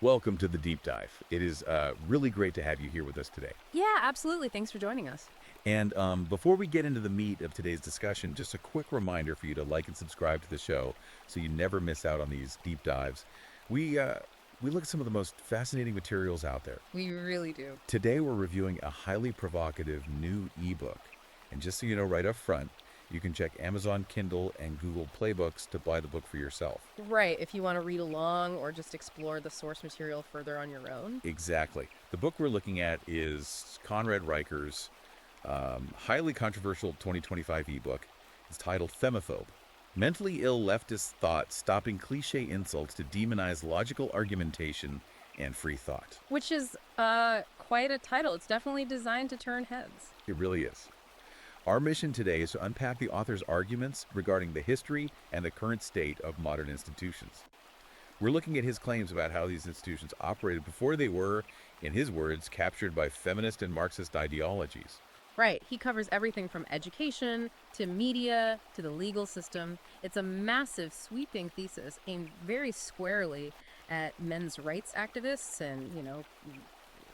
Welcome to the Deep Dive. It is really great to have you here with us today. Yeah, absolutely. Thanks for joining us. And before we get into the meat of today's discussion, just a quick reminder for you to like and subscribe to the show so you never miss out on these deep dives. We look at some of the most fascinating materials out there. We really do. Today we're reviewing a highly provocative new ebook. And just so you know right up front, you can check Amazon Kindle and Google Playbooks to buy the book for yourself. Right, if you want to read along or just explore the source material further on your own. Exactly. The book we're looking at is Conrad Reicher's highly controversial 2025 ebook. It's titled Femmephobe. Mentally ill leftist thought stopping cliche insults to demonize logical argumentation and free thought. Which is quite a title. It's definitely designed to turn heads. It really is. Our mission today is to unpack the author's arguments regarding the history and the current state of modern institutions. We're looking at his claims about how these institutions operated before they were, in his words, captured by feminist and Marxist ideologies. Right, he covers everything from education to media to the legal system. It's a massive, sweeping thesis aimed very squarely at men's rights activists and,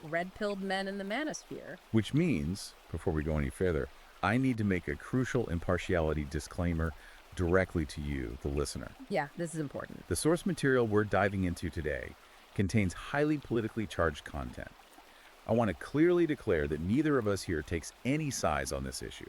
red-pilled men in the manosphere. Which means, before we go any further, I need to make a crucial impartiality disclaimer directly to you, the listener. Yeah, this is important. The source material we're diving into today contains highly politically charged content. I want to clearly declare that neither of us here takes any sides on this issue.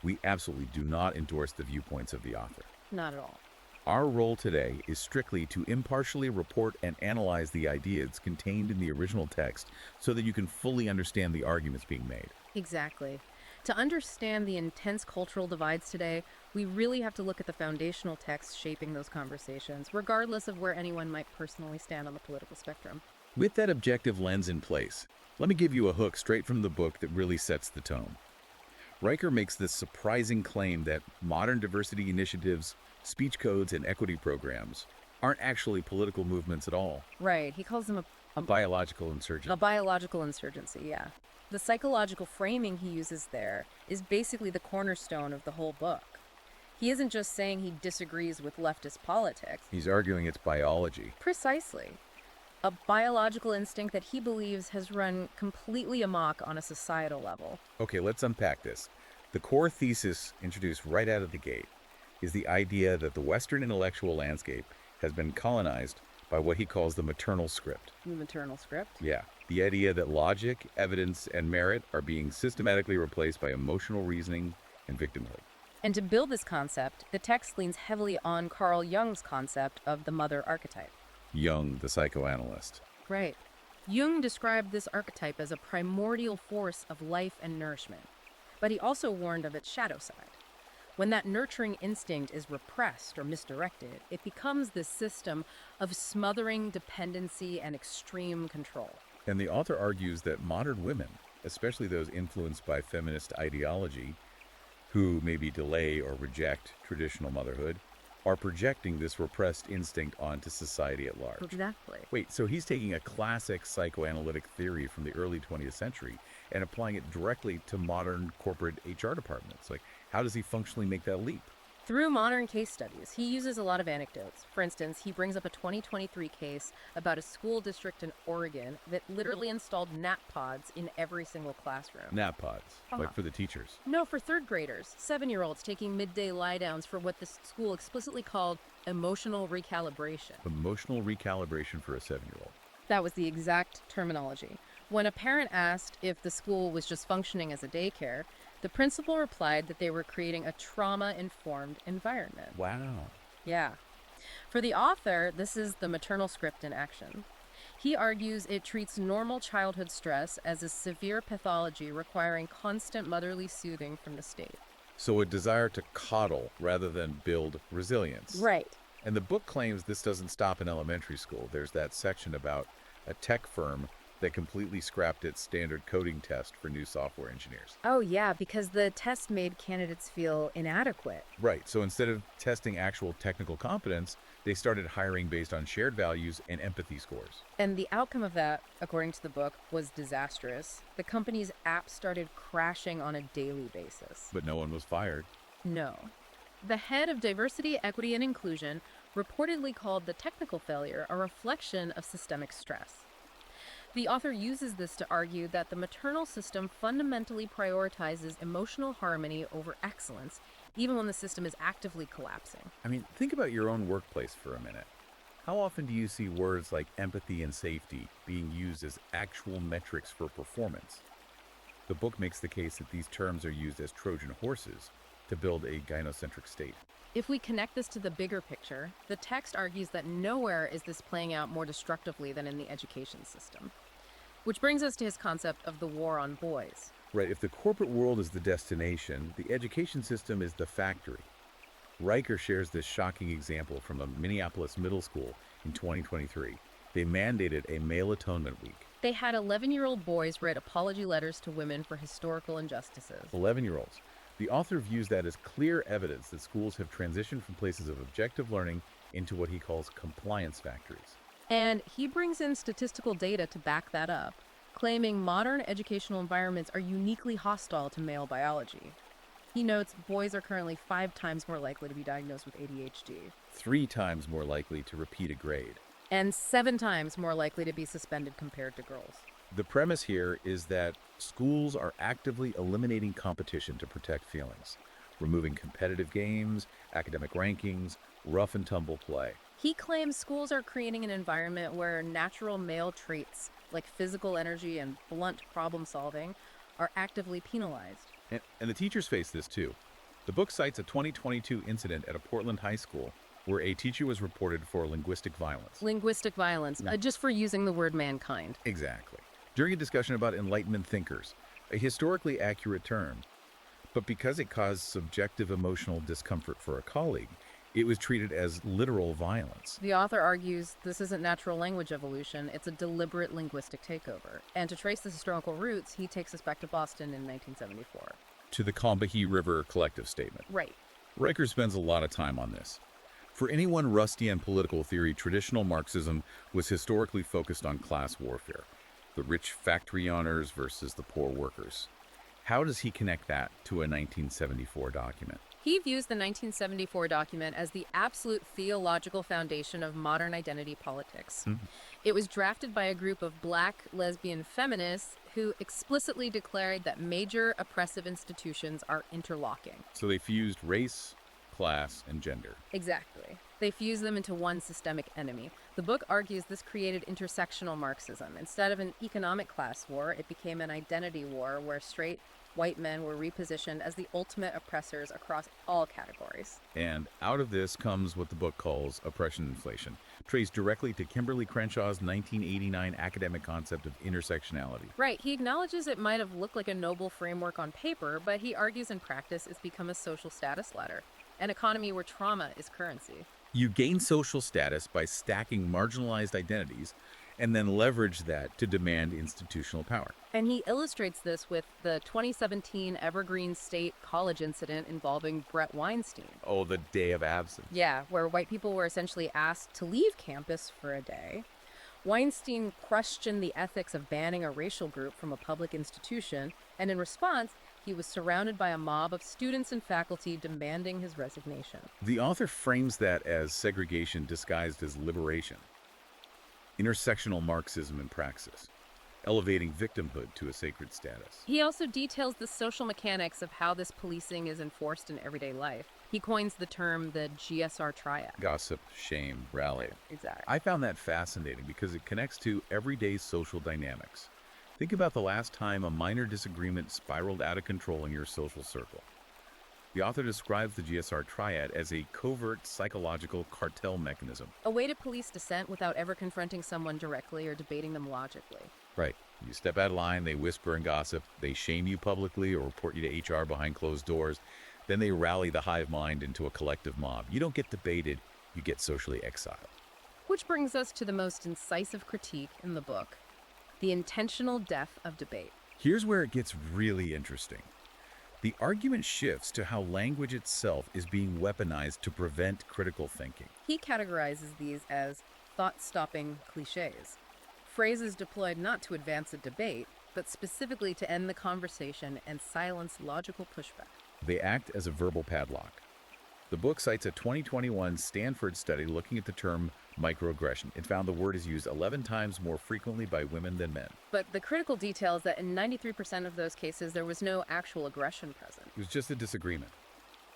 We absolutely do not endorse the viewpoints of the author. Not at all. Our role today is strictly to impartially report and analyze the ideas contained in the original text so that you can fully understand the arguments being made. Exactly. To understand the intense cultural divides today, we really have to look at the foundational texts shaping those conversations, regardless of where anyone might personally stand on the political spectrum. With that objective lens in place, let me give you a hook straight from the book that really sets the tone. Reicher makes this surprising claim that modern diversity initiatives, speech codes, and equity programs aren't actually political movements at all. Right. He calls them A biological insurgency. a biological insurgency, yeah. The psychological framing he uses there is basically the cornerstone of the whole book. He isn't just saying he disagrees with leftist politics. He's arguing it's biology. Precisely. A biological instinct that he believes has run completely amok on a societal level. Okay, let's unpack this. The core thesis introduced right out of the gate is the idea that the Western intellectual landscape has been colonized by what he calls the maternal script. The maternal script. Yeah, the idea that logic, evidence, and merit are being systematically replaced by emotional reasoning and victimhood. And to build this concept, the text leans heavily on Carl Jung's concept of the mother archetype. Jung, the psychoanalyst. Right. Jung described this archetype as a primordial force of life and nourishment, but he also warned of its shadow side. When that nurturing instinct is repressed or misdirected, it becomes this system of smothering dependency and extreme control. And the author argues that modern women, especially those influenced by feminist ideology, who maybe delay or reject traditional motherhood, are projecting this repressed instinct onto society at large. Exactly. Wait, so he's taking a classic psychoanalytic theory from the early 20th century and applying it directly to modern corporate HR departments. Like, how does he functionally make that leap? Through modern case studies, he uses a lot of anecdotes. For instance, he brings up a 2023 case about a school district in Oregon that literally installed nap pods in every single classroom. Nap pods, like for the teachers. No, for third graders, 7-year-olds taking midday lie-downs for what the school explicitly called emotional recalibration. Emotional recalibration for a 7-year-old. That was the exact terminology. When a parent asked if the school was just functioning as a daycare, the principal replied that they were creating a trauma-informed environment. Wow. Yeah. For the author, this is the maternal script in action. He argues it treats normal childhood stress as a severe pathology requiring constant motherly soothing from the state. So a desire to coddle rather than build resilience. Right. And the book claims this doesn't stop in elementary school. There's that section about a tech firm that completely scrapped its standard coding test for new software engineers. Oh, yeah, because the test made candidates feel inadequate. Right, so instead of testing actual technical competence, they started hiring based on shared values and empathy scores. And the outcome of that, according to the book, was disastrous. The company's app started crashing on a daily basis. But no one was fired. No. The head of diversity, equity, and inclusion reportedly called the technical failure a reflection of systemic stress. The author uses this to argue that the maternal system fundamentally prioritizes emotional harmony over excellence, even when the system is actively collapsing. I mean, think about your own workplace for a minute. How often do you see words like empathy and safety being used as actual metrics for performance? The book makes the case that these terms are used as Trojan horses to build a gynocentric state. If we connect this to the bigger picture, the text argues that nowhere is this playing out more destructively than in the education system. Which brings us to his concept of the war on boys. Right, if the corporate world is the destination, the education system is the factory. Riker shares this shocking example from a Minneapolis middle school in 2023. They mandated a male atonement week. They had 11-year-old boys write apology letters to women for historical injustices. 11-year-olds. The author views that as clear evidence that schools have transitioned from places of objective learning into what he calls compliance factories. And he brings in statistical data to back that up, claiming modern educational environments are uniquely hostile to male biology. He notes boys are currently 5 times more likely to be diagnosed with ADHD, 3 times more likely to repeat a grade. and 7 times more likely to be suspended compared to girls. The premise here is that schools are actively eliminating competition to protect feelings, removing competitive games, academic rankings, rough and tumble play. He claims schools are creating an environment where natural male traits like physical energy and blunt problem solving are actively penalized. And the teachers face this too. The book cites a 2022 incident at a Portland high school where a teacher was reported for linguistic violence. Linguistic violence, just for using the word mankind. Exactly. During a discussion about Enlightenment thinkers, a historically accurate term, but because it caused subjective emotional discomfort for a colleague, it was treated as literal violence. The author argues this isn't natural language evolution, it's a deliberate linguistic takeover. And to trace the historical roots, he takes us back to Boston in 1974. To the Combahee River Collective Statement. Right. Riker spends a lot of time on this. For anyone rusty on political theory, traditional Marxism was historically focused on class warfare, the rich factory owners versus the poor workers. How does he connect that to a 1974 document? He views the 1974 document as the absolute theological foundation of modern identity politics. It was drafted by a group of black lesbian feminists who explicitly declared that major oppressive institutions are interlocking. So they fused race, class, and gender. Exactly. They fused them into one systemic enemy. The book argues this created intersectional Marxism. Instead of an economic class war, it became an identity war where straight white men were repositioned as the ultimate oppressors across all categories. And out of this comes what the book calls oppression inflation, traced directly to Kimberly Crenshaw's 1989 academic concept of intersectionality. Right, he acknowledges it might have looked like a noble framework on paper, but he argues in practice it's become a social status ladder, an economy where trauma is currency. You gain social status by stacking marginalized identities and then leverage that to demand institutional power. And he illustrates this with the 2017 Evergreen State College incident involving Brett Weinstein. Oh, the day of absence. Yeah, where white people were essentially asked to leave campus for a day. Weinstein questioned the ethics of banning a racial group from a public institution, and in response, he was surrounded by a mob of students and faculty demanding his resignation. The author frames that as segregation disguised as liberation. Intersectional Marxism in praxis, elevating victimhood to a sacred status. He also details the social mechanics of how this policing is enforced in everyday life. He coins the term the GSR triad. Gossip, shame, rally. Exactly. I found that fascinating because it connects to everyday social dynamics. Think about the last time a minor disagreement spiraled out of control in your social circle. The author describes the GSR triad as a covert psychological cartel mechanism. A way to police dissent without ever confronting someone directly or debating them logically. Right. You step out of line, they whisper and gossip, they shame you publicly or report you to HR behind closed doors. Then they rally the hive mind into a collective mob. You don't get debated, you get socially exiled. Which brings us to the most incisive critique in the book, the intentional death of debate. Here's where it gets really interesting. The argument shifts to how language itself is being weaponized to prevent critical thinking. He categorizes these as thought-stopping cliches, phrases deployed not to advance a debate, but specifically to end the conversation and silence logical pushback. They act as a verbal padlock. The book cites a 2021 Stanford study looking at the term microaggression. It found the word is used 11 times more frequently by women than men. But the critical detail is that in 93% of those cases, there was no actual aggression present. It was just a disagreement.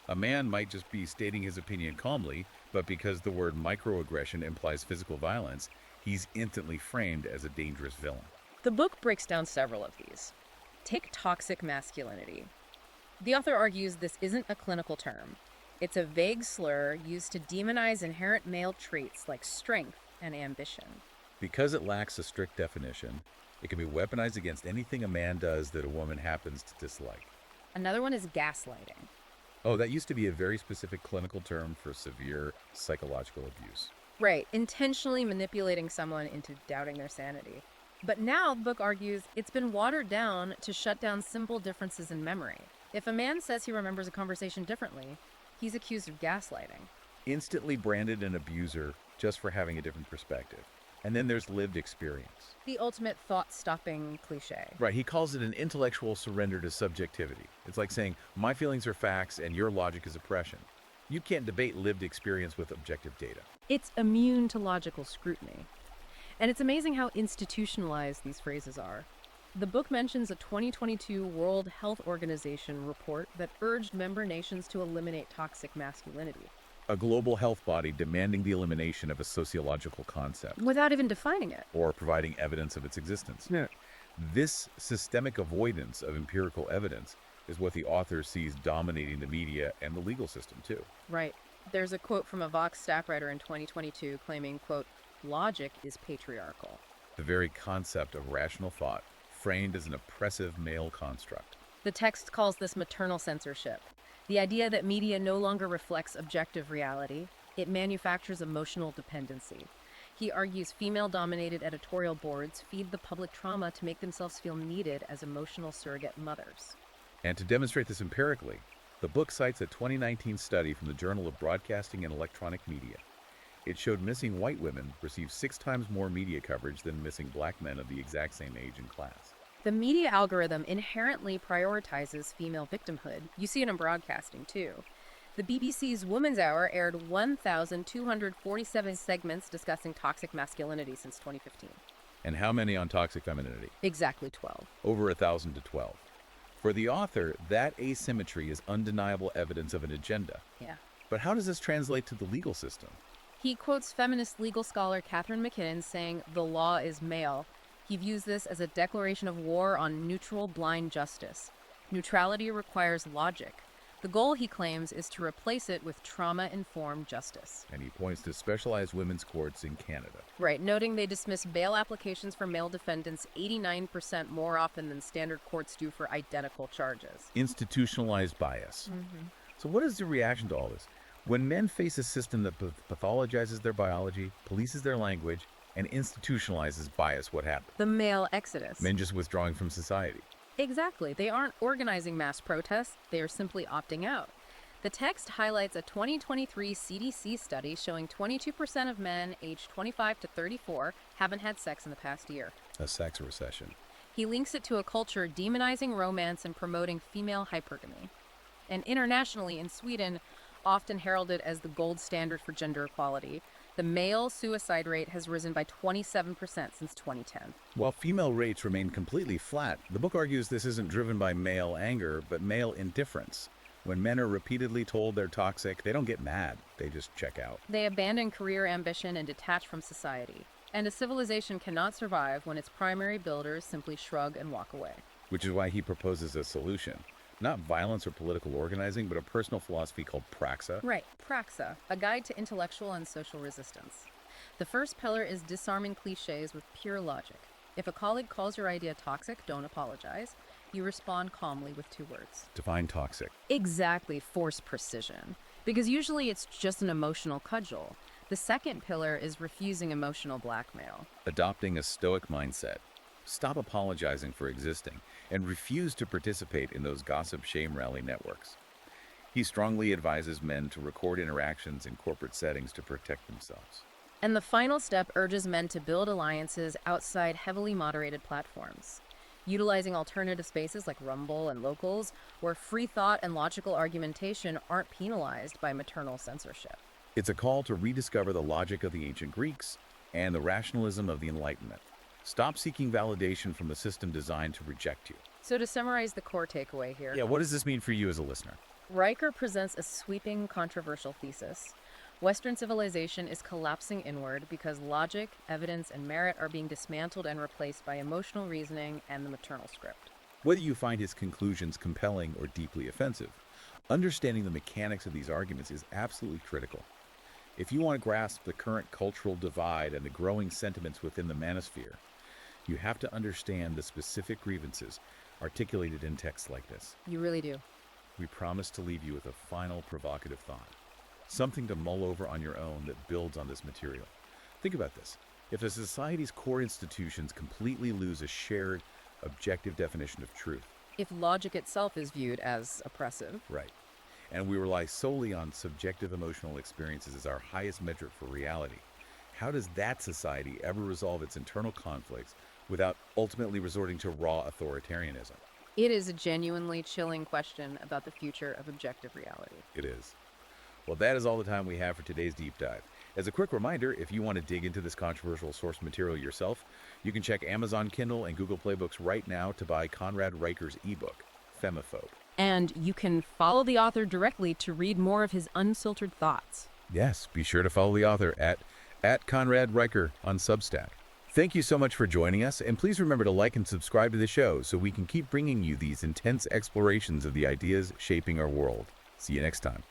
A man might just be stating his opinion calmly, but because the word microaggression implies physical violence, he's instantly framed as a dangerous villain. The book breaks down several of these. Take toxic masculinity. The author argues this isn't a clinical term. It's a vague slur used to demonize inherent male traits like strength and ambition. Because it lacks a strict definition, it can be weaponized against anything a man does that a woman happens to dislike. Another one is gaslighting. Oh, that used to be a very specific clinical term for severe psychological abuse. Right, intentionally manipulating someone into doubting their sanity. But now the book argues it's been watered down to shut down simple differences in memory. If a man says he remembers a conversation differently, he's accused of gaslighting. Instantly branded an abuser just for having a different perspective. And then there's lived experience. The ultimate thought-stopping cliche. Right, he calls it an intellectual surrender to subjectivity. It's like saying, my feelings are facts and your logic is oppression. You can't debate lived experience with objective data. It's immune to logical scrutiny. And it's amazing how institutionalized these phrases are. The book mentions a 2022 World Health Organization report that urged member nations to eliminate toxic masculinity. A global health body demanding the elimination of a sociological concept. Without even defining it. Or providing evidence of its existence. Yeah. This systemic avoidance of empirical evidence is what the author sees dominating the media and the legal system, too. Right. There's a quote from a Vox staff writer in 2022 claiming, quote, logic is patriarchal. The very concept of rational thought framed as an oppressive male construct. The text calls this maternal censorship. The idea that media no longer reflects objective reality, it manufactures emotional dependency. He argues female-dominated editorial boards feed the public trauma to make themselves feel needed as emotional surrogate mothers. And to demonstrate this empirically, the book cites a 2019 study from the Journal of Broadcasting and Electronic Media. It showed missing white women receive 6 times more media coverage than missing black men of the exact same age and class. The media algorithm inherently prioritizes female victimhood. You see it in broadcasting, too. The BBC's Woman's Hour aired 1,247 segments discussing toxic masculinity since 2015. And how many on toxic femininity? Exactly 12. Over 1,000 to 12. For the author, that asymmetry is undeniable evidence of an agenda. Yeah. But how does this translate to the legal system? He quotes feminist legal scholar Catherine McKinnon saying, "The law is male." He views this as a declaration of war on neutral, blind justice. Neutrality requires logic. The goal, he claims, is to replace it with trauma-informed justice. And he points to specialized women's courts in Canada. Right, noting they dismiss bail applications for male defendants 89% more often than standard courts do for identical charges. Institutionalized bias. So what is the reaction to all this? When men face a system that pathologizes their biology, polices their language, and institutionalizes bias, what happens? The male exodus. Men just withdrawing from society. Exactly. They aren't organizing mass protests. They are simply opting out. The text highlights a 2023 CDC study showing 22% of men aged 25 to 34 haven't had sex in the past year. A sex recession. He links it to a culture demonizing romance and promoting female hypergamy. And internationally, in Sweden, often heralded as the gold standard for gender equality, the male suicide rate has risen by 27% since 2010. While female rates remain completely flat, the book argues this isn't driven by male anger, but male indifference. When men are repeatedly told they're toxic, they don't get mad. They just check out. They abandon career ambition and detach from society. And a civilization cannot survive when its primary builders simply shrug and walk away. Which is why he proposes a solution. Not violence or political organizing, but a personal philosophy called praxa. Right, praxa, a guide to intellectual and social resistance. The first pillar is disarming cliches with pure logic. If a colleague calls your idea toxic, don't apologize. You respond calmly with 2 words. Define toxic. Exactly, force precision. Because usually it's just an emotional cudgel. The second pillar is refusing emotional blackmail. Adopting a stoic mindset. Stop apologizing for existing and refuse to participate in those gossip shame rally networks. He strongly advises men to record interactions in corporate settings to protect themselves. And the final step urges men to build alliances outside heavily moderated platforms. utilizing alternative spaces like Rumble and Locals, where free thought and logical argumentation aren't penalized by maternal censorship. It's a call to rediscover the logic of the ancient Greeks and the rationalism of the Enlightenment. Stop seeking validation from a system designed to reject you. So to summarize the core takeaway here, Yeah, what does this mean for you as a listener? Riker presents a sweeping, controversial thesis. Western civilization is collapsing inward because logic, evidence, and merit are being dismantled and replaced by emotional reasoning and the maternal script. Whether you find his conclusions compelling or deeply offensive, understanding the mechanics of these arguments is absolutely critical. If you want to grasp the current cultural divide and the growing sentiments within the manosphere, you have to understand the specific grievances articulated in texts like this. You really do. We promise to leave you with a final provocative thought, something to mull over on your own that builds on this material. Think about this. If a society's core institutions completely lose a shared, objective definition of truth, If logic itself is viewed as oppressive, right, and we rely solely on subjective emotional experiences as our highest metric for reality, how does that society ever resolve its internal conflicts without ultimately resorting to raw authoritarianism? it is a genuinely chilling question about the future of objective reality. It is. Well, that is all the time we have for today's deep dive. As a quick reminder, if you want to dig into this controversial source material yourself, you can check Amazon Kindle and Google Play Books right now to buy Conrad Riker's ebook, Femmephobe. And you can follow the author directly to read more of his unfiltered thoughts. Yes, be sure to follow the author at Conrad Riker on Substack. Thank you so much for joining us, and please remember to like and subscribe to the show so we can keep bringing you these intense explorations of the ideas shaping our world. See you next time.